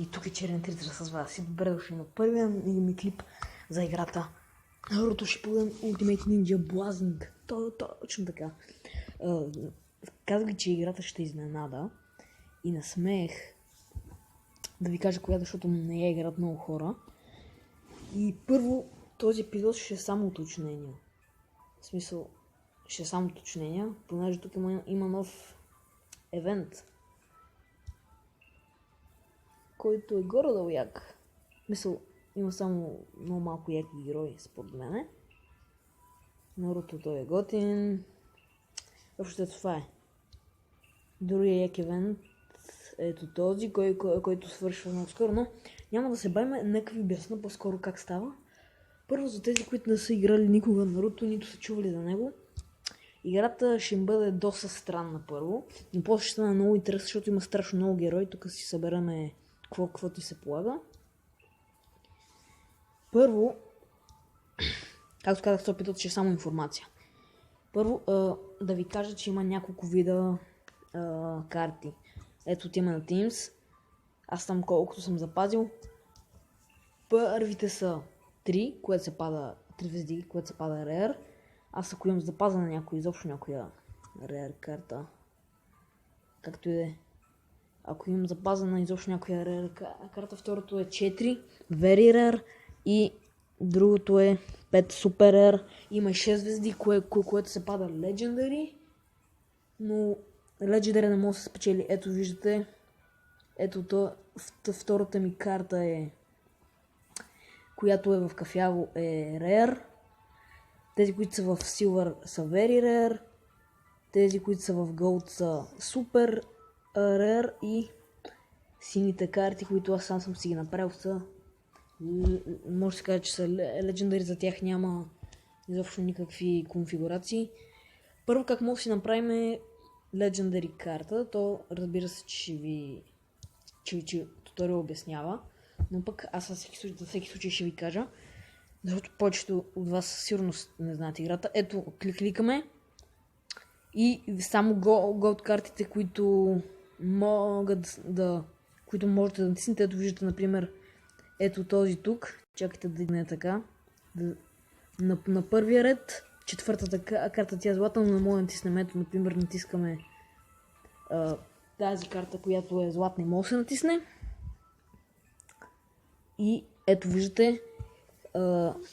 И тук е Черен Тритър с вас. И добре дошли на първия ми клип за играта Naruto Shippuden Ultimate Ninja Blazing. Точно така. Казах, че играта ще изненада и не смеех да ви кажа коя, защото не я играят много хора. И първо, този епизод ще е само уточнения. В смисъл, ще е само уточнения, понеже тук има нов евент, който е горе-долу як. Мисъл, има само много малко яки герои, според мене. Наруто той е готин. Въобще това е. Другия як евент, ето този, който свършва много скоро, но няма да се бавим, нека ви обясня по-скоро как става. Първо, за тези, които не са играли никога Наруто, нито са чували за него, играта ще им бъде доста странна първо, но после ще стане много интересно, защото има страшно много герои. Тук си събераме каквото и се полага. Първо, както казах, този епизод ще е само информация. Първо, да ви кажа, че има няколко вида карти. Ето има на Teams. Аз там колкото съм запазил. Първите са 3, което се пада 3 звезди, което се пада Rare. Аз ако имам запаза на изобщо някоя Rare карта, както и да е. Ако имам запазена изобщо някоя Rare карта, второто е 4 Very Rare и другото е 5 Super Rare. Има 6 звезди, което се пада Legendary, но Legendary не може да се спечели. Ето виждате, ето втората ми карта е, която е в кафяво, е Rare. Тези, които са в Silver са Very Rare. Тези, които са в Gold са Super Rare и сините карти, които аз сам съм си ги направил, са, може да се каже, че са Legendary, за тях няма изобщо никакви конфигурации. Първо, как може да си направим Legendary карта, то разбира се, че туториал обяснява, но пък аз за всеки случай ще ви кажа, защото повечето от вас сигурно не знаят играта. Ето, кликаме и само Gold картите, които можете да натиснете. Ето виждате, например, ето този тук. Чакайте да дигне така. На първия ред, четвъртата карта, тя е злата, но не може да натиснем. Ето, например, натискаме тази карта, която е златна и може да се натисне. И ето виждате,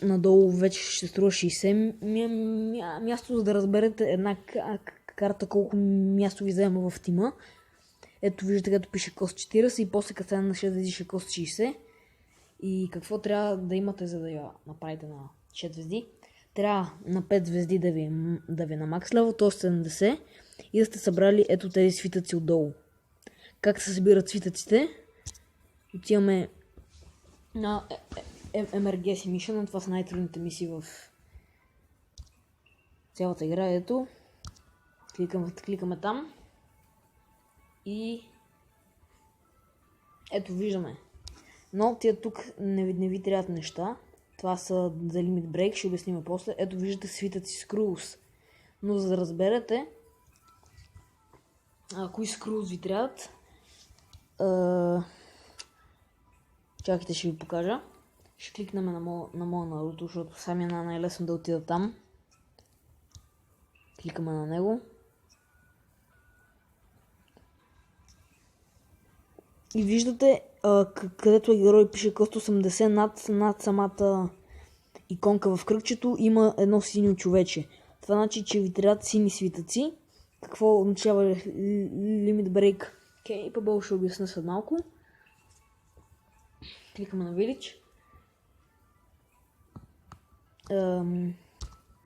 надолу вече ще струва 60 място, за да разберете една карта колко място ви взема в тима. Ето виждате, като пише кост 40 и после като на 6 звезди ще кост 60. И какво трябва да имате, за да я направите на 6 звезди? Трябва на 5 звезди да ви на макс левел, т.е. 70, и да сте събрали ето тези свитъци отдолу. Как се събират свитъците? Отиваме на Emergency Mission, това са най-трудните мисии в цялата игра. Ето, кликаме там и ето виждаме. Но тия тук не ви трябват неща. Това са за Limit Break, ще обясним после. Ето виждате свитъци Screws. Но за да разберете кои Screws ви трябват, чакайте, ще ви покажа. Ще кликнем на моя Наруто, защото сами е най-лесно да отида там. Кликаме на него. И виждате, където е герой пише кост 80, над самата иконка в кръгчето има едно синьо човече. Това значи, че ви трябват сини свитъци. Какво означава Limit Break Capable, ще обясня след малко. Кликаме на Village.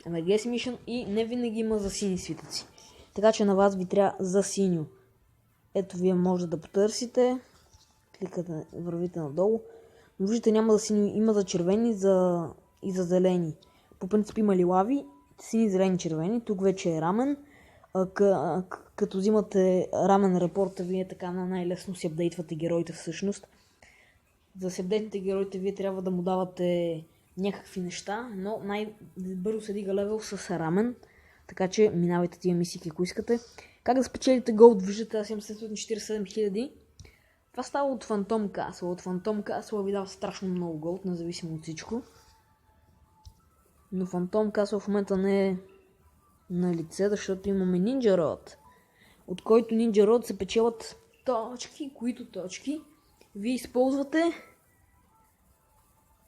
Emergency Mission и не винаги има за сини свитъци. Така че на вас ви трябва за синьо. Ето вие може да потърсите. Кликате, вървите надолу. Но виждате, няма за сини, има за червени и за зелени. По принцип има лилави, сини, зелени, червени. Тук вече е рамен. Като взимате рамен репорта, вие така най-лесно си апдейтвате героите всъщност. За да си апдейтвате героите, вие трябва да му давате някакви неща, но най-бързо се дига левел с рамен. Така че минавайте тия мисии, ако искате. Как да спечелите голд? Виждате, аз имам 747 000. Това става от Фантом Касъл. От Фантом Касъл ви дава страшно много голд, независимо от всичко. Но Фантом Касъл в момента не е на лице, защото имаме Ninja Rod, от който Ninja Rod се печелят точки, които точки вие използвате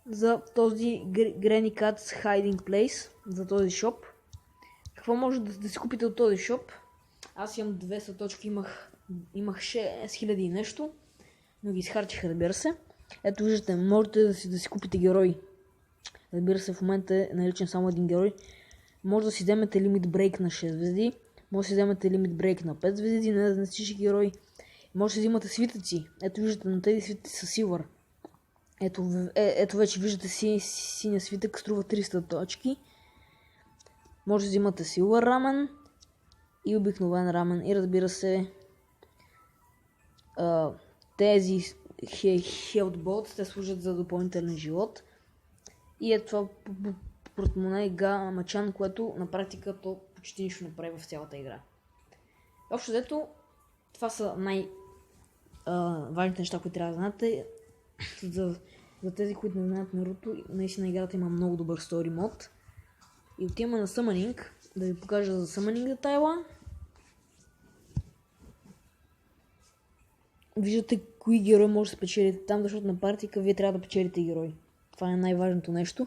за този Granny Cat's Hiding Place, за този шоп. Какво може да си купите от този шоп? Аз имам 200 точки, имах 6000 и нещо, но ги изхарчих, разбира се. Ето виждате, можете да си купите герой. Разбира се, в момента е наличен само един герой. Може да си вземете лимит брейк на 6 звезди, може да си вземете лимит брейк на 5 звезди, не на всички герои. Може да си взимате свитъци. Ето виждате, на тези свитъци са силвър. Ето вече виждате синя свитък, струва 300 точки. Може да взимате силвър рамен и обикновен рамен. И разбира се, тези health bolts, те служат за допълнителен живот. И е това портмоне Гамачан, което на практика то почти нищо не прави в цялата игра. Общо взето, това са важните неща, които трябва да знаете. За тези, които не знаят Наруто, наистина играта има много добър стори мод. И отиваме на Summoning, да ви покажа за Summoning детайла. Виждате кои герои може да спечелите там, защото на практика вие трябва да печелите герои. Това е най-важното нещо.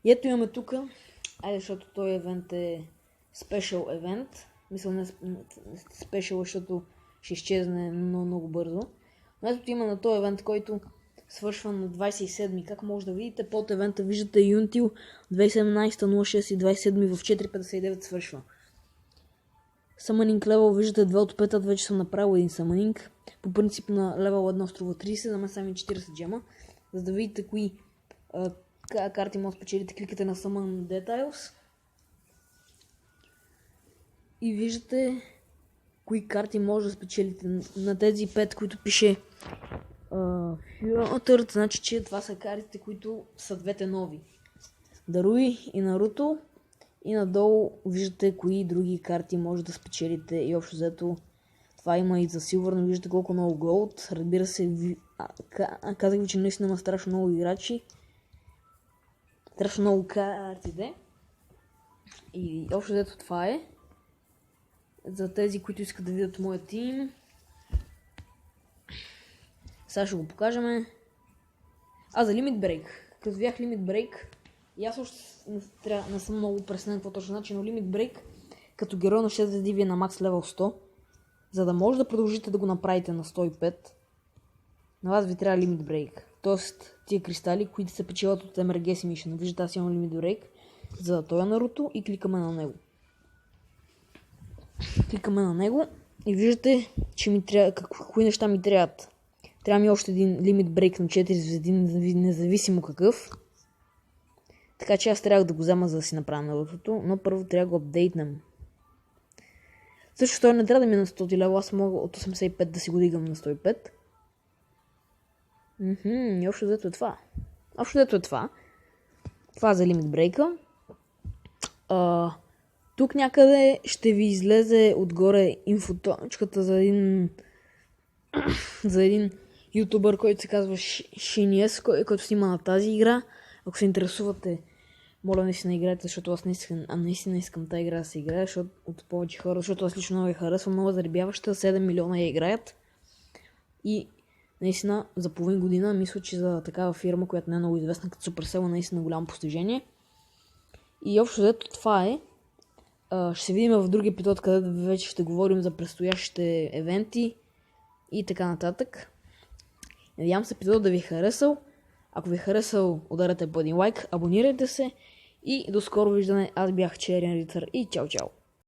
И ето имаме тук, защото този евент е Special евент. Мисля не Special, защото ще изчезне много бързо. Но ето има на този евент, който свършва на 27. Как може да видите, под евента виждате Юнтил 2017, 06 и 27 в 4.59 свършва. Summoning level виждате 2 от 5, вече съм направил един Summoning. По принцип на левел 1 струва 30, на мен са ми 40 джема. За да видите кои карти може да спечелите, кликате на Summon Details. И виждате кои карти може да спечелите. На тези 5, които пише Filtered, значи че това са картите, които са двете нови. Даруи и Наруто. И надолу виждате кои други карти може да спечелите. И общо взето това има и за Silver, но виждате колко много голд. Разбира се, казах ви, че наистина има страшно много играчи. Страшно много карти, и общо взето това е. За тези, които искат да видят моя тим, сега ще го покажем. За Limit Break. Като видях Limit Break, и аз още не съм много преснен какво точно значи, но Limit Break като герой на 6 звезди ви е на макс левел 100. За да може да продължите да го направите на 105, на вас ви трябва Limit Break. Тоест тия кристали, които се печелят от MRG Mission. Виждате, аз имам Limit Break за този Наруто и кликаме на него. Кликаме на него и виждате, че ми трябва, кои неща ми трябват. Трябва ми още един Limit Break на 4 звезди, независимо какъв. Така че аз трябва да го взема, за да си направя Нарутото, но първо трябва да го апдейтнем. Също той не трябва да ми е на 100 лева, аз мога от 85 да си го дигам на 105. И общо взето е това. Това за Limit Break. Тук някъде ще ви излезе отгоре инфоточката за един ютубър, който се казва Shinies, който снима на тази игра. Ако се интересувате, моля наистина играйте, защото аз наистина искам тази игра да се играе, защото от повече хора, защото аз лично много я харесвам, много заребяваща, 7 милиона я играят. И наистина за половин година мисля, че за такава фирма, която не е много известна като Supercell, наистина голямо постижение. И общо взето това е. Ще се видим в други епизод, където вече ще говорим за предстоящите евенти и така нататък. Надявам се епизод да ви е харесал. Ако ви е харесал, ударете по един лайк, абонирайте се и до скоро виждане. Аз бях Черен Рицар и чао-чао!